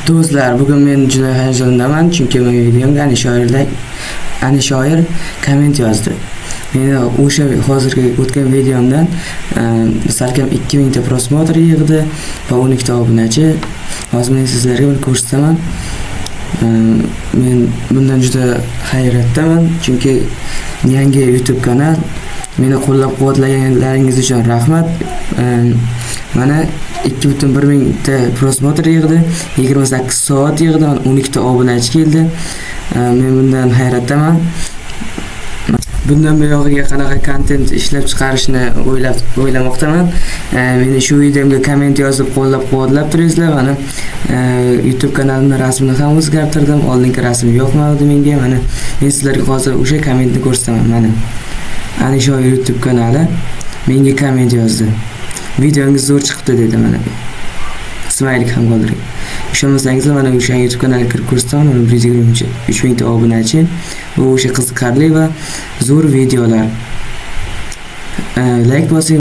Do'stlar, bugun men juda hayajondaman, chunki men videomga ana shoir komment yozdi. Meni o'sha hozirgi o'tgan videomdan salkam 2000 ta prosmotr yig'di va 12 ta obunachi. Hozir men sizlarga buni ko'rsataman. Men bundan juda hayratdaman, chunki yangi YouTube kanal. Meni qo'llab-quvvatlaganingiz uchun rahmat. Mana 2,1 ming ta prosmotr yig'di, 28 soat yig'di, 12 ta obunachi keldi. Men bundan hayratdaman. Bundan buyog'iga qanaqa kontent ishlab chiqarishni o'ylamoqdaman. Meni shu videomga komment yozib qo'llab-quvvatlab turingizlar. Mana YouTube kanalimning rasmini ham o'zgartirdim. Oldingi rasm yoqmadi menga. Mana men sizlarga hozir o'sha kommentni ko'rsataman. Mana ana shu YouTube kanali menga komment yozdi. Videongiz zo'r chiqdi dedi mana. Smaylik ham qoldiring. Ishonmasangizlar mana o'sha YouTube kanaliga kirib ko'rsataman. 123 ta obunachi. Bu o'sha qiziqarli va zo'r videolar. Like bosing.